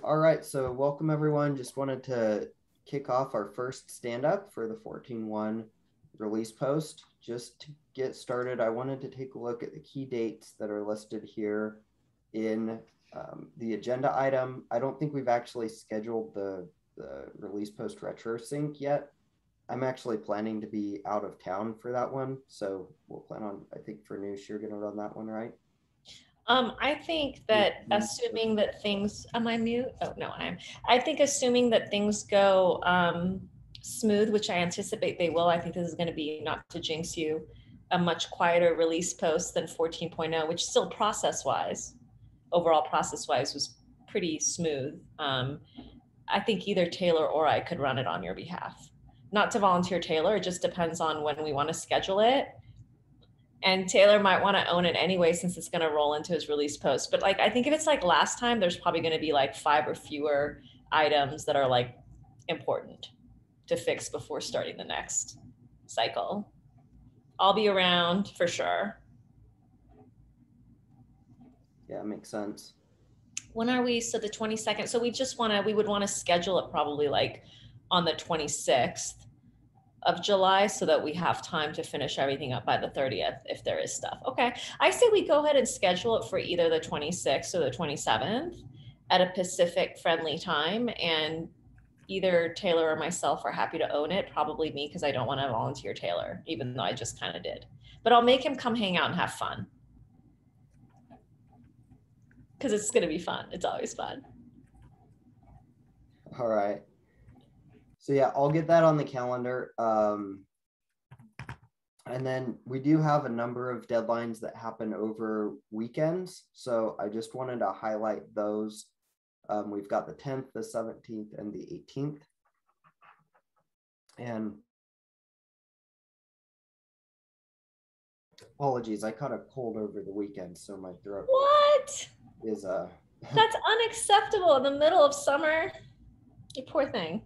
All right, so welcome everyone. Just wanted to kick off our first stand-up for the 14.1 release post. Just to get started, I wanted to take a look at the key dates that are listed here in the agenda item. I don't think we've actually scheduled the release post retro sync yet. I'm actually planning to be out of town for that one, so we'll plan on, I think for Noosh, you're gonna run that one, right? I think that assuming that things, am I mute? Oh, no, I am. I think assuming that things go smooth, which I anticipate they will, I think this is going to be, not to jinx you, a much quieter release post than 14.0, which still overall process-wise was pretty smooth. I think either Taylor or I could run it on your behalf. Not to volunteer Taylor, it just depends on when we want to schedule it. And Taylor might want to own it anyway, since it's going to roll into his release post. But like, I think if it's like last time, there's probably going to be like 5 or fewer items that are like important to fix before starting the next cycle. I'll be around for sure. Yeah, makes sense. When are we? So the 22nd. So we would want to schedule it probably like on the 26th of July, so that we have time to finish everything up by the 30th if there is stuff. Okay, I say we go ahead and schedule it for either the 26th or the 27th at a Pacific friendly time, and either Taylor or myself are happy to own it, probably me, because I don't want to volunteer Taylor, even though I just kind of did. But I'll make him come hang out and have fun, because it's going to be fun. It's always fun. All right. So yeah, I'll get that on the calendar. And then we do have a number of deadlines that happen over weekends. So I just wanted to highlight those. We've got the 10th, the 17th, and the 18th. And apologies, I caught a cold over the weekend, so my throat is That's unacceptable in the middle of summer. You poor thing.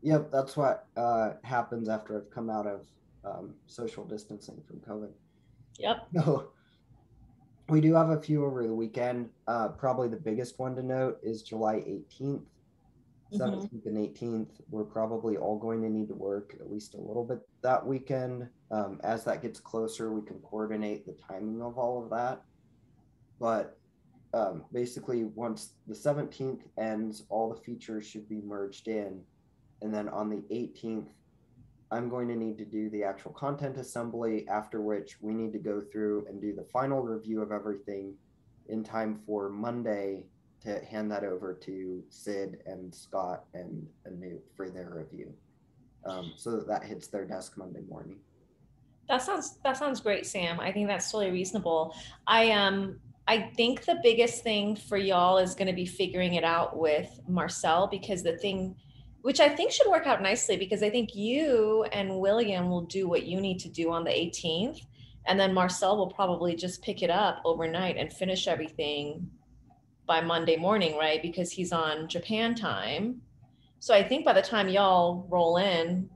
Yep, that's what happens after I've come out of social distancing from COVID. Yep. No, we do have a few over the weekend. Probably the biggest one to note is July 18th, 17th, and 18th. We're probably all going to need to work at least a little bit that weekend. As that gets closer, we can coordinate the timing of all of that. But basically, once the 17th ends, all the features should be merged in. And then on the 18th, I'm going to need to do the actual content assembly, after which we need to go through and do the final review of everything in time for Monday to hand that over to Sid and Scott and Anoop for their review, so that hits their desk Monday morning. That sounds great, Sam. I think that's totally reasonable. I think the biggest thing for y'all is going to be figuring it out with Marcel, because the thing, which I think should work out nicely, because I think you and William will do what you need to do on the 18th. And then Marcel will probably just pick it up overnight and finish everything by Monday morning, right? Because he's on Japan time. So I think by the time y'all roll in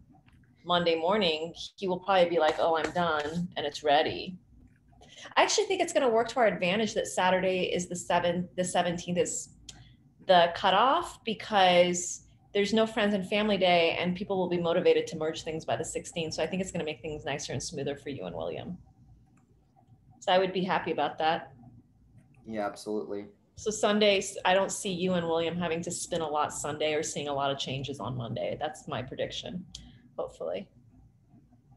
Monday morning, he will probably be like, oh, I'm done and it's ready. I actually think it's going to work to our advantage that Saturday is the 17th is the cutoff, because there's no friends and family day and people will be motivated to merge things by the 16th. So I think it's going to make things nicer and smoother for you and William. So I would be happy about that. Yeah, absolutely. So Sundays, I don't see you and William having to spin a lot Sunday or seeing a lot of changes on Monday. That's my prediction, hopefully.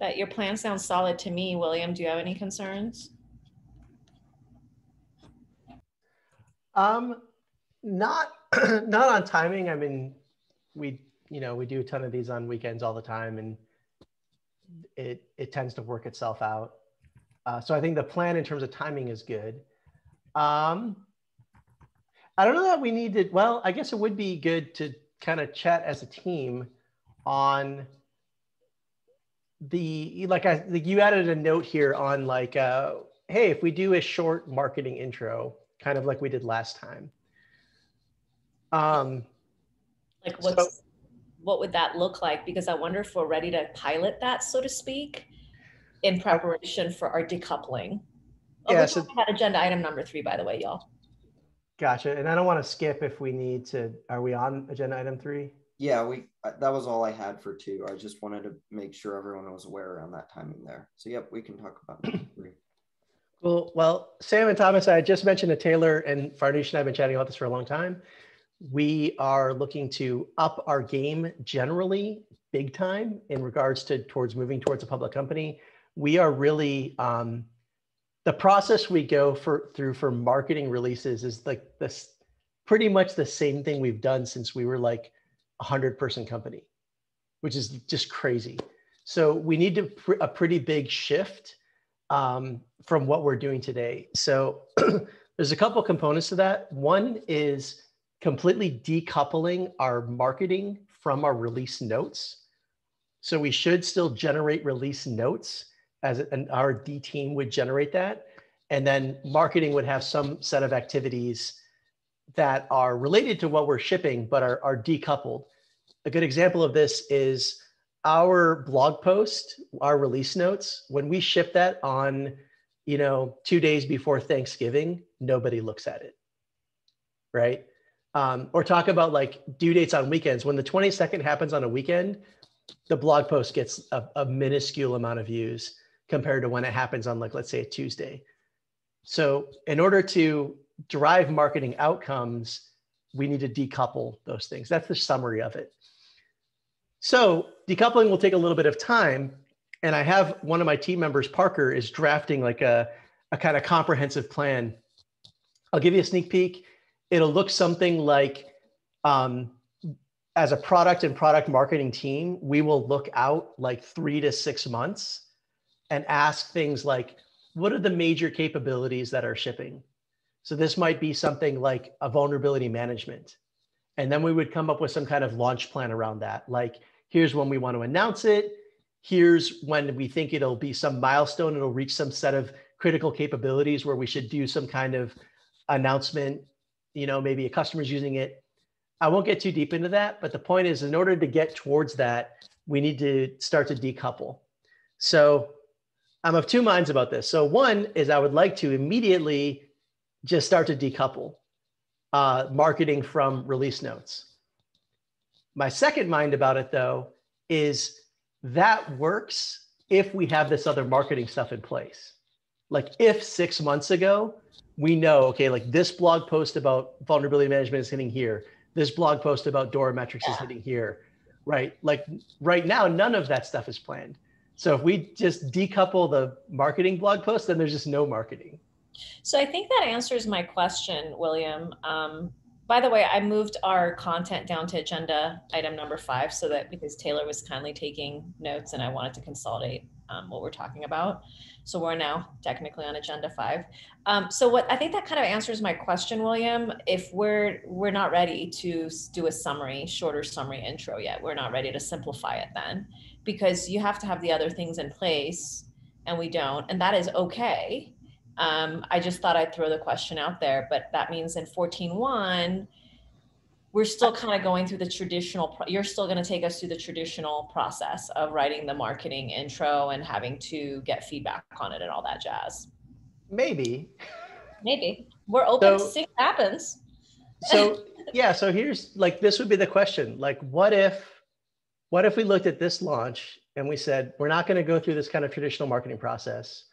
But your plan sounds solid to me, William. Do you have any concerns? Not on timing. I mean, we do a ton of these on weekends all the time, and it tends to work itself out. So I think the plan in terms of timing is good. I don't know that we need to, well, I guess it would be good to kind of chat as a team on the, like you added a note here on like, hey, if we do a short marketing intro, kind of like we did last time. Like what would that look like? Because I wonder if we're ready to pilot that, so to speak, in preparation for our decoupling. Oh, yeah, so we had agenda item number 3, by the way, y'all. Gotcha. And I don't want to skip if we need to. Are we on agenda item 3? Yeah, that was all I had for 2. I just wanted to make sure everyone was aware around that timing there. So yep, we can talk about number 3. Cool. Well, Sam and Thomas, I just mentioned to Taylor, and Farnoosh and I have been chatting about this for a long time. We are looking to up our game generally big time in regards to towards moving towards a public company. We are really the process we go through for marketing releases is like this pretty much the same thing we've done since we were like a 100-person company, which is just crazy. So we need a pretty big shift from what we're doing today. So there's a couple components to that. One is completely decoupling our marketing from our release notes. So we should still generate release notes as an R&D team would generate that. And then marketing would have some set of activities that are related to what we're shipping, but are decoupled. A good example of this is our blog post, our release notes. When we ship that on, 2 days before Thanksgiving, nobody looks at it, right? Or talk about like due dates on weekends. When the 22nd happens on a weekend, the blog post gets a minuscule amount of views compared to when it happens on, like, let's say a Tuesday. So in order to derive marketing outcomes, we need to decouple those things. That's the summary of it. So decoupling will take a little bit of time. And I have one of my team members, Parker, is drafting like a kind of comprehensive plan. I'll give you a sneak peek. It'll look something like, as a product and product marketing team, we will look out like 3 to 6 months and ask things like, what are the major capabilities that are shipping? So this might be something like a vulnerability management. And then we would come up with some kind of launch plan around that. Like, here's when we want to announce it. Here's when we think it'll be some milestone. It'll reach some set of critical capabilities where we should do some kind of announcement, maybe a customer's using it. I won't get too deep into that, but the point is, in order to get towards that, we need to start to decouple. So I'm of 2 minds about this. So one is I would like to immediately just start to decouple marketing from release notes. My second mind about it, though, is that works if we have this other marketing stuff in place. Like if 6 months ago, we know, okay, like this blog post about vulnerability management is hitting here. This blog post about DORA metrics is hitting here, right? Like right now, none of that stuff is planned. So if we just decouple the marketing blog post, then there's just no marketing. So I think that answers my question, William. By the way, I moved our content down to agenda item number 5 so that because Taylor was kindly taking notes and I wanted to consolidate what we're talking about. So we're now technically on agenda 5. So what I think that kind of answers my question, William. If we're not ready to do a shorter summary intro yet, we're not ready to simplify it then, because you have to have the other things in place and we don't, and that is okay. I just thought I'd throw the question out there, but that means in 14.1, we're still kind of going through the traditional, you're still going to take us through the traditional process of writing the marketing intro and having to get feedback on it and all that jazz. Maybe. We're open to see what happens. So yeah, so here's like, this would be the question. Like, what if we looked at this launch and we said, we're not going to go through this kind of traditional marketing process.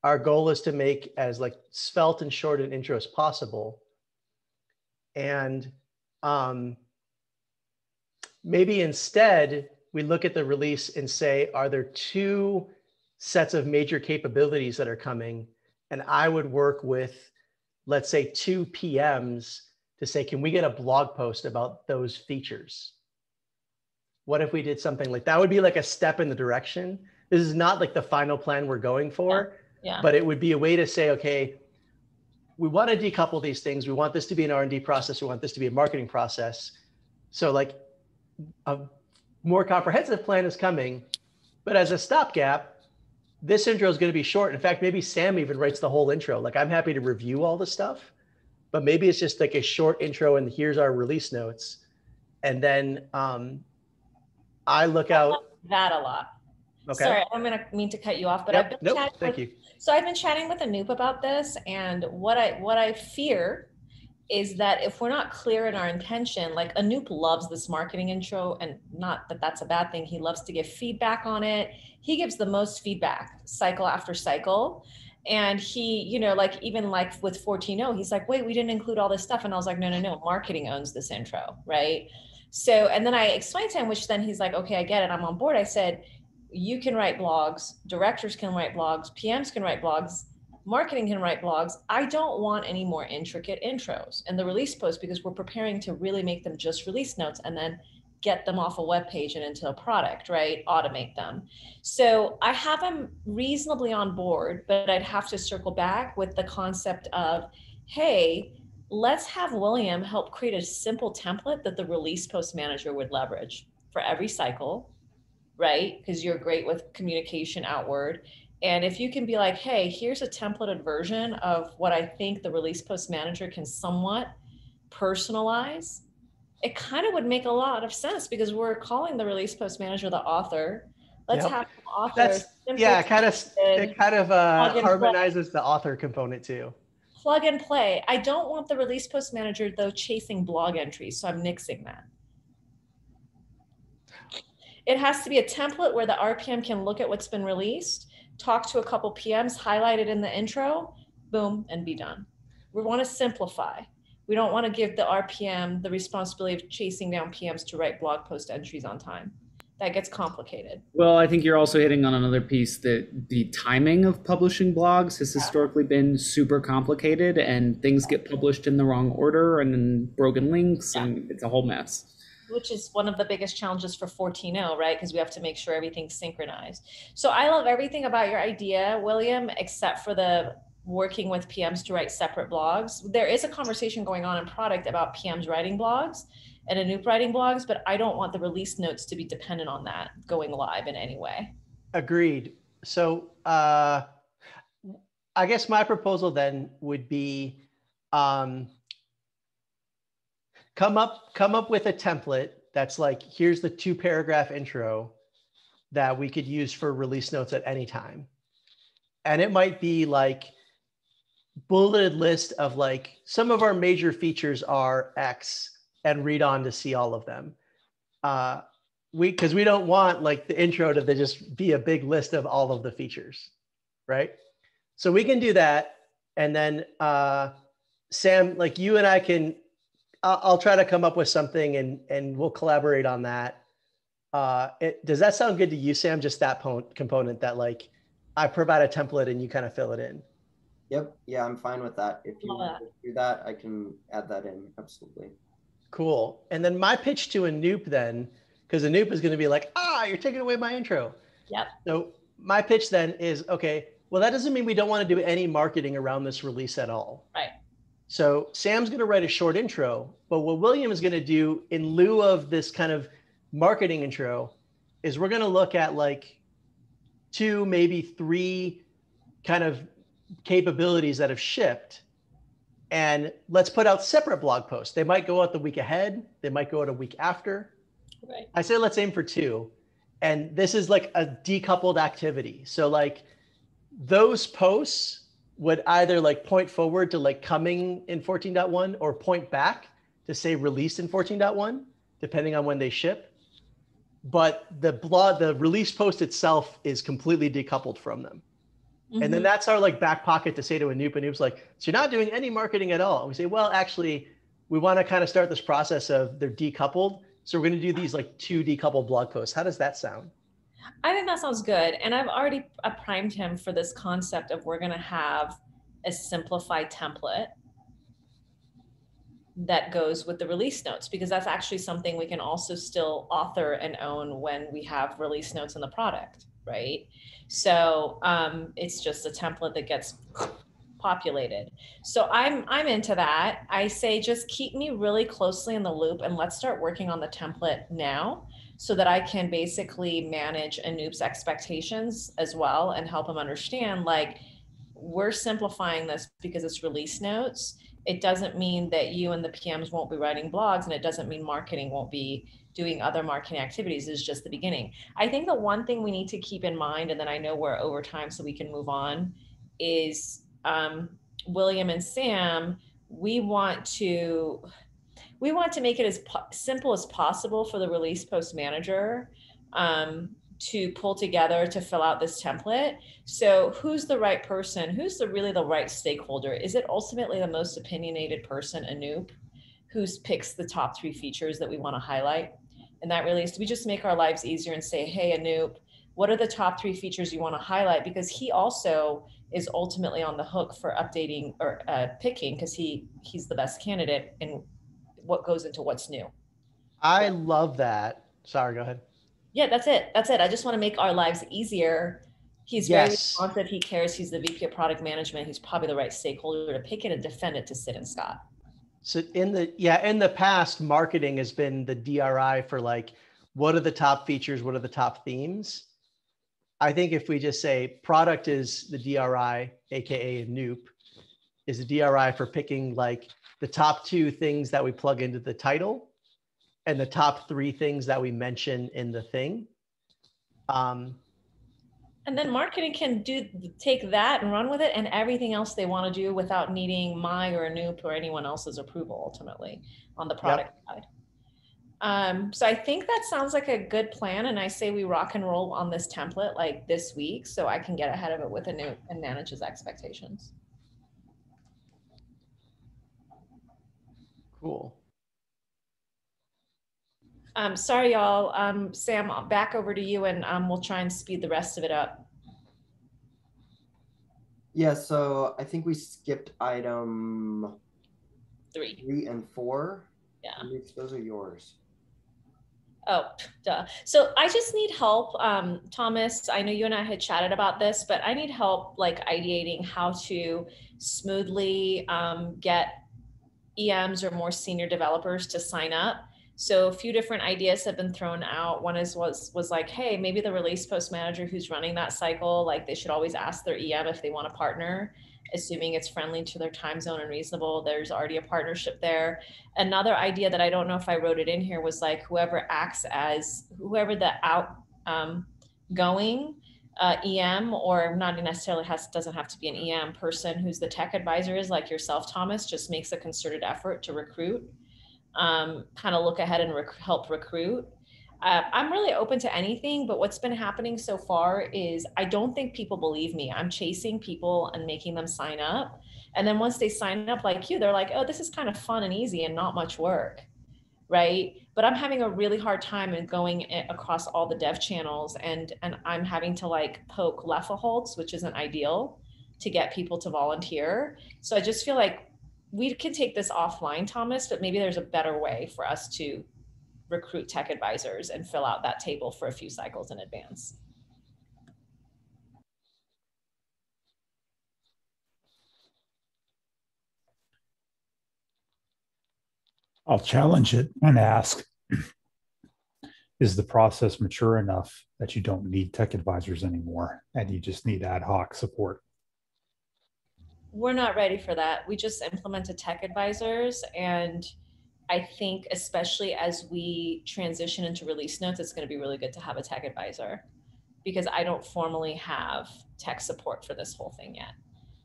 Our goal is to make as like svelte and short an intro as possible. And maybe instead we look at the release and say, are there 2 sets of major capabilities that are coming? And I would work with, let's say, 2 PMs to say, can we get a blog post about those features? What if we did something like that? Would be like a step in the direction. This is not like the final plan we're going for. Yeah. But it would be a way to say, okay, we want to decouple these things. We want this to be an R&D process. We want this to be a marketing process. So like a more comprehensive plan is coming, but as a stopgap, this intro is going to be short. In fact, maybe Sam even writes the whole intro. Like, I'm happy to review all the stuff, but maybe it's just like a short intro and here's our release notes. And then I look out. That a lot. Okay. Sorry, I'm going to mean to cut you off, but I've been thank you. So I've been chatting with Anoop about this, and what I fear is that if we're not clear in our intention, like Anoop loves this marketing intro, and not that that's a bad thing. He loves to give feedback on it. He gives the most feedback cycle after cycle. And he, you know, like even like with 14.0, he's like, wait, we didn't include all this stuff. And I was like, no, marketing owns this intro, right? So, and then I explained to him, which then he's like, okay, I get it. I'm on board. I said, you can write blogs, directors can write blogs, PMs can write blogs, marketing can write blogs. I don't want any more intricate intros in the release post because we're preparing to really make them just release notes and then get them off a web page and into a product, right? Automate them. So I have them reasonably on board, but I'd have to circle back with the concept of, hey, let's have William help create a simple template that the release post manager would leverage for every cycle, right? Because you're great with communication outward. And if you can be like, hey, here's a templated version of what I think the release post manager can somewhat personalize, it kind of would make a lot of sense because we're calling the release post manager the author. Let's have the author. That's, yeah, it kind of play. harmonizes the author component too. Plug and play. I don't want the release post manager though chasing blog entries, so I'm nixing that. It has to be a template where the RPM can look at what's been released, talk to a couple PMs, highlight it in the intro, boom, and be done. We want to simplify. We don't want to give the RPM the responsibility of chasing down PMs to write blog post entries on time. That gets complicated. Well, I think you're also hitting on another piece, that the timing of publishing blogs has historically been super complicated, and things get published in the wrong order and then broken links, and it's a whole mess. Which is one of the biggest challenges for 14.0, right? Because we have to make sure everything's synchronized. So I love everything about your idea, William, except for the working with PMs to write separate blogs. There is a conversation going on in product about PMs writing blogs and Anoop writing blogs, but I don't want the release notes to be dependent on that going live in any way. Agreed. So I guess my proposal then would be come up with a template that's like, here's the 2-paragraph intro that we could use for release notes at any time. And it might be like bulleted list of like, some of our major features are X, and read on to see all of them. Because we don't want like the intro to just be a big list of all of the features, right? So we can do that. And then Sam, like you and I can, I'll try to come up with something and we'll collaborate on that. Does that sound good to you, Sam? Just that component that like I provide a template and you kind of fill it in. Yep. Yeah, I'm fine with that. If you want to do that, I can add that in. Absolutely. Cool. And then my pitch to Anoop then, because Anoop is going to be like, you're taking away my intro. Yep. So my pitch then is, okay, well, that doesn't mean we don't want to do any marketing around this release at all. Right. So Sam's going to write a short intro, but what William is going to do in lieu of this kind of marketing intro is we're going to look at like 2, maybe 3 kind of capabilities that have shipped, and let's put out separate blog posts. They might go out the week ahead. They might go out a week after. Right. I say let's aim for 2. And this is like a decoupled activity. So like those posts would either like point forward to like coming in 14.1 or point back to say released in 14.1, depending on when they ship. But the release post itself is completely decoupled from them. Mm-hmm. And then that's our like back pocket to say to Anoop. Anoop's like, so you're not doing any marketing at all. And we say, well, actually, we want to kind of start this process of they're decoupled. So we're going to do these like 2 decoupled blog posts. How does that sound? I think that sounds good. And I've already primed him for this concept of we're going to have a simplified template that goes with the release notes, because that's actually something we can also still author and own when we have release notes in the product, right? So it's just a template that gets populated. So I'm into that. I say just keep me really closely in the loop and let's start working on the template now so that I can basically manage Anoop's expectations as well and help him understand like we're simplifying this because it's release notes. It doesn't mean that you and the PMs won't be writing blogs, and it doesn't mean marketing won't be doing other marketing activities. Is just the beginning. I think the one thing we need to keep in mind, and then I know we're over time so we can move on, is William and Sam, we want to make it as simple as possible for the release post manager to pull together to fill out this template. So who's the right person? Who's really the right stakeholder? Is it ultimately the most opinionated person, Anoop, who picks the top 3 features that we want to highlight in that release? Do we just make our lives easier and say, hey, Anoop, what are the top 3 features you want to highlight? Because he also is ultimately on the hook for updating or picking, because he's the best candidate in what goes into what's new. I love that. Sorry, go ahead. Yeah, that's it. I just want to make our lives easier. He's very responsive. He cares. He's the VP of product management. He's probably the right stakeholder to pick it and defend it to Sid and Scott. So in the past, marketing has been the DRI for like, what are the top features? What are the top themes? I think if we just say product is the DRI, AKA Anoop, is the DRI for picking like the top 2 things that we plug into the title and the top 3 things that we mention in the thing. And then marketing can take that and run with it and everything else they want to do without needing my or Anoop or anyone else's approval ultimately on the product side. So I think that sounds like a good plan. And I say we rock and roll on this template like this week so I can get ahead of it with Anoop and manage his expectations. Cool. Sorry, y'all. Sam, back over to you and we'll try and speed the rest of it up. Yeah, so I think we skipped item 3 and 4. Yeah. Those are yours. Oh, duh. So I just need help. Thomas, I know you and I had chatted about this, but I need help like ideating how to smoothly get EMs or more senior developers to sign up. So a few different ideas have been thrown out. One was like, hey, maybe the release post manager who's running that cycle, like they should always ask their EM if they want to partner, assuming it's friendly to their time zone and reasonable. There's already a partnership there. Another idea that I don't know if I wrote it in here was like whoever the outgoing EM, or not necessarily doesn't have to be an EM person, who's the tech advisor is, like yourself, Thomas, just makes a concerted effort to recruit, kind of look ahead and help recruit. I'm really open to anything, but what's been happening so far is I don't think people believe me. I'm chasing people and making them sign up. And then once they sign up like you, they're like, oh, this is kind of fun and easy and not much work. Right. But I'm having a really hard time in going across all the dev channels, and I'm having to like poke Leffelholtz, which isn't ideal, to get people to volunteer. So I just feel like we can take this offline, Thomas, but maybe there's a better way for us to recruit tech advisors and fill out that table for a few cycles in advance. I'll challenge it and ask, is the process mature enough that you don't need tech advisors anymore and you just need ad hoc support? We're not ready for that. We just implemented tech advisors, and I think especially as we transition into release notes, it's going to be really good to have a tech advisor, because I don't formally have tech support for this whole thing yet.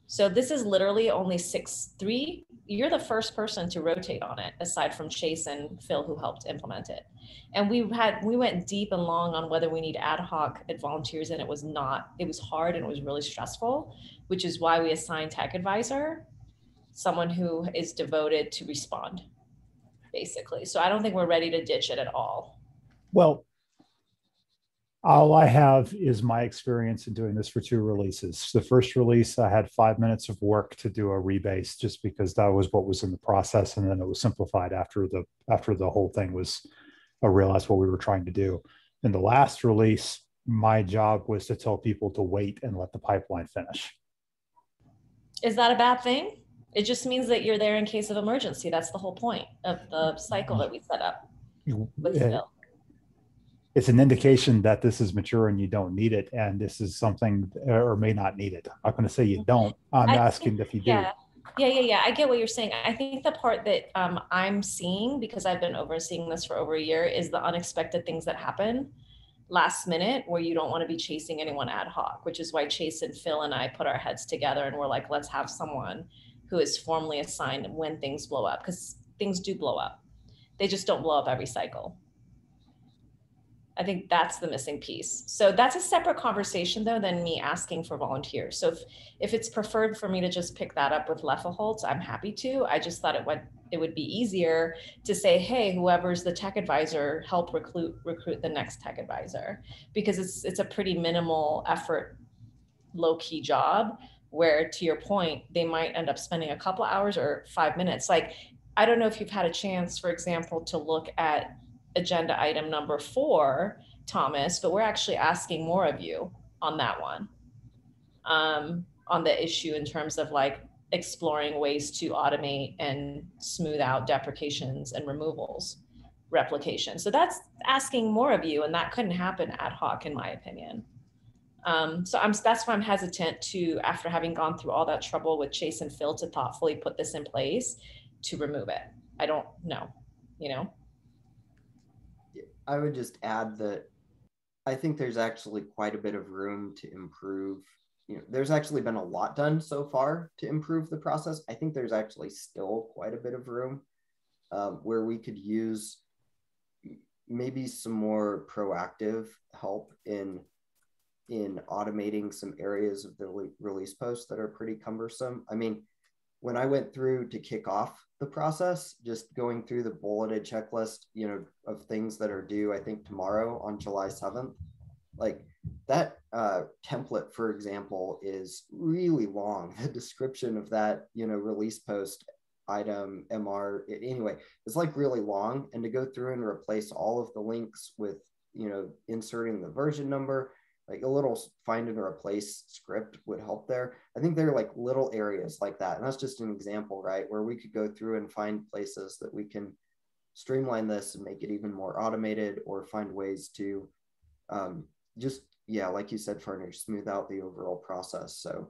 So this is literally only 6.3. You're the first person to rotate on it, aside from Chase and Phil, who helped implement it. And we went deep and long on whether we need ad hoc volunteers, and it was hard and it was really stressful, which is why we assigned tech advisor, someone who is devoted to respond, basically. So I don't think we're ready to ditch it at all. Well, all I have is my experience in doing this for 2 releases. The first release, I had 5 minutes of work to do a rebase just because that was what was in the process. And then it was simplified after the whole thing was realized what we were trying to do. In the last release, my job was to tell people to wait and let the pipeline finish. Is that a bad thing? It just means that you're there in case of emergency. That's the whole point of the cycle that we set up with Phil. It's an indication that this is mature and you don't need it, and this is something, or may not need it. I'm not going to say you don't. I'm asking if you do. Yeah. I get what you're saying. I think the part that I'm seeing, because I've been overseeing this for over a year, is the unexpected things that happen last minute where you don't want to be chasing anyone ad hoc, which is why Chase and Phil and I put our heads together and we're like, let's have someone who is formally assigned when things blow up, because things do blow up. They just don't blow up every cycle. I think that's the missing piece. So that's a separate conversation though than me asking for volunteers. So if it's preferred for me to just pick that up with Leffelholtz, I'm happy to. I just thought it would be easier to say, hey, whoever's the tech advisor, help recruit the next tech advisor, because it's a pretty minimal effort, low key job where, to your point, they might end up spending a couple hours or 5 minutes. Like, I don't know if you've had a chance, for example, to look at agenda item number 4, Thomas, but we're actually asking more of you on that one, on the issue in terms of like exploring ways to automate and smooth out deprecations and removals, replication. So that's asking more of you, and that couldn't happen ad hoc, in my opinion. So that's why I'm hesitant to, after having gone through all that trouble with Chase and Phil to thoughtfully put this in place, to remove it. I don't know, you know? I would just add that I think there's actually quite a bit of room to improve. You know, there's actually been a lot done so far to improve the process. I think there's actually still quite a bit of room where we could use maybe some more proactive help in automating some areas of the release post that are pretty cumbersome. I mean, when I went through to kick off the process, just going through the bulleted checklist, you know, of things that are due, I think tomorrow on July 7th, like that template, for example, is really long. The description of that, you know, release post item, MR, anyway, it's like really long. And to go through and replace all of the links with, you know, inserting the version number, like a little find and replace script would help there. I think there are like little areas like that. And that's just an example, right? Where we could go through and find places that we can streamline this and make it even more automated, or find ways to just, yeah, like you said, Farner, smooth out the overall process. So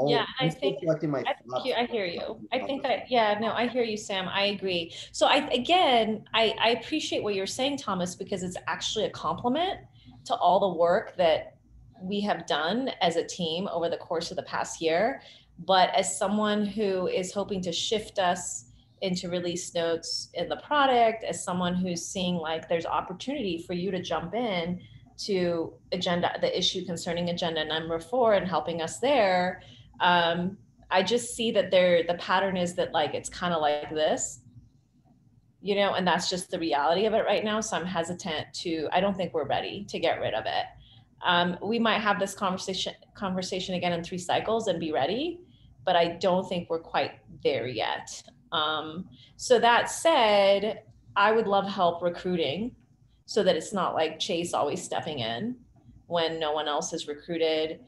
Yeah, I think I hear you. I think I hear you, Sam. I agree. So I appreciate what you're saying, Thomas, because it's actually a compliment to all the work that we have done as a team over the course of the past year. But as someone who is hoping to shift us into release notes in the product, as someone who's seeing like there's opportunity for you to jump in to the issue concerning agenda number 4 and helping us there, I just see that the pattern is that like it's kind of like this, you know, and that's just the reality of it right now. So I'm hesitant I don't think we're ready to get rid of it. We might have this conversation again in 3 cycles and be ready, but I don't think we're quite there yet. So that said, I would love help recruiting so that it's not like Chase always stepping in when no one else is recruited.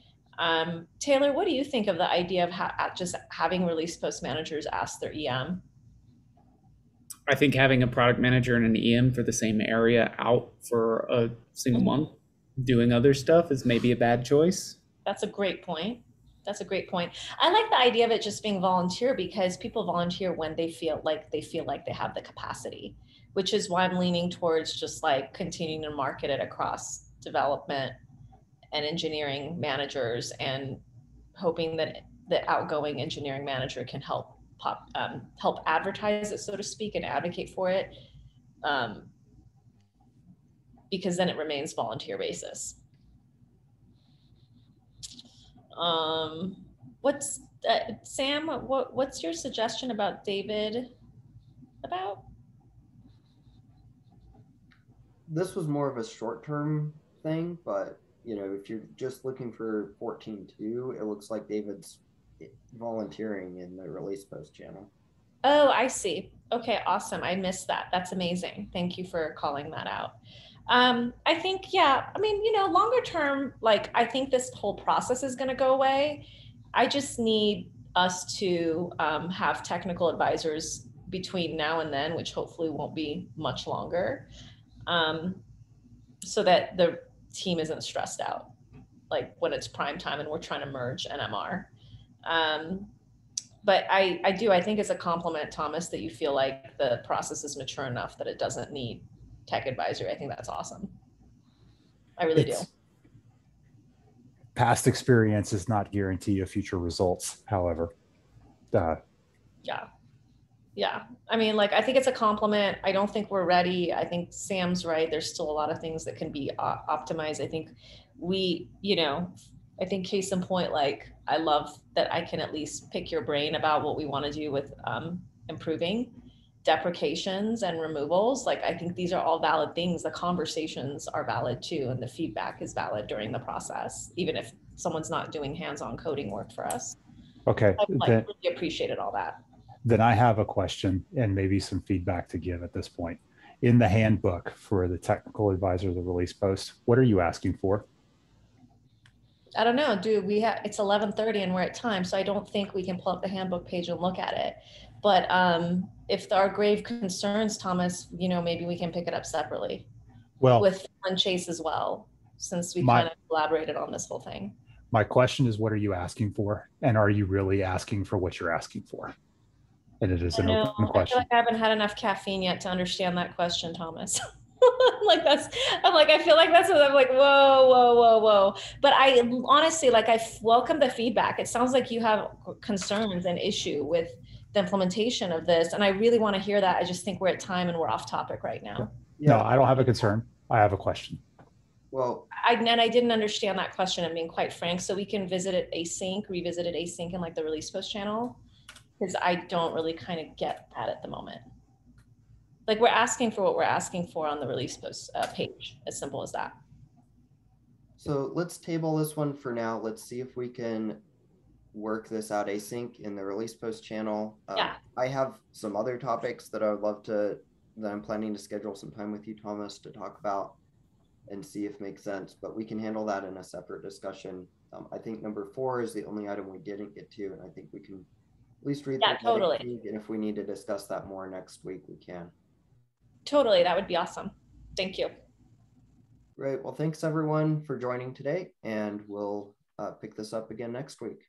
Taylor, what do you think of the idea of just having release post managers ask their EM? I think having a product manager and an EM for the same area out for a single month doing other stuff is maybe a bad choice. That's a great point. I like the idea of it just being volunteer, because people volunteer when they feel like they have the capacity, which is why I'm leaning towards just like continuing to market it across development and engineering managers, and hoping that the outgoing engineering manager can help advertise it, so to speak, and advocate for it, because then it remains volunteer basis. Sam, what's your suggestion about David about? This was more of a short-term thing, but you know, if you're just looking for 14.2, it looks like David's volunteering in the release post channel. Oh, I see. Okay, awesome. I missed that. That's amazing. Thank you for calling that out. I think, yeah, I mean, you know, longer term, like I think this whole process is going to go away. I just need us to have technical advisors between now and then, which hopefully won't be much longer, so that the team isn't stressed out, like when it's prime time and we're trying to merge NMR. But I think it's a compliment, Thomas, that you feel like the process is mature enough that it doesn't need tech advisory. I think that's awesome. I really do. Past experience does not guarantee you future results, however. Yeah. Yeah. I mean, like, I think it's a compliment. I don't think we're ready. I think Sam's right. There's still a lot of things that can be optimized. I think I think case in point, like, I love that I can at least pick your brain about what we want to do with improving deprecations and removals. Like, I think these are all valid things. The conversations are valid too, and the feedback is valid during the process, even if someone's not doing hands-on coding work for us. Okay, I like really appreciated all that. then I have a question and maybe some feedback to give at this point. In the handbook for the technical advisor of the release post, what are you asking for? I don't know, dude, it's 11:30 and we're at time, so I don't think we can pull up the handbook page and look at it. But if there are grave concerns, Thomas, maybe we can pick it up separately Well, with Phil and Chase as well, since we My- kind of collaborated on this whole thing. my question is, what are you asking for? And are you really asking for what you're asking for? And it is an open I feel question. like I haven't had enough caffeine yet to understand that question, Thomas. I feel like that's what I'm like, whoa. But I honestly, like, I welcome the feedback. It sounds like you have concerns and issue with the implementation of this. And I really want to hear that. I just think we're at time and we're off topic right now. No, I don't have a concern. I have a question. Well, I didn't understand that question, I'm being quite frank. So we can revisit it async in like the release post channel, because I don't really kind of get that at the moment. Like, we're asking for what we're asking for on the release post page, as simple as that. so let's table this one for now. Let's see if we can work this out async in the release post channel. Yeah. I have some other topics that I'm planning to schedule some time with you, Thomas, to talk about and see if it makes sense, but we can handle that in a separate discussion. I think number 4 is the only item we didn't get to, and I think we can at least read Yeah, totally. and if we need to discuss that more next week, we can. Totally, that would be awesome. Thank you. Great. Well, thanks everyone for joining today, and we'll pick this up again next week.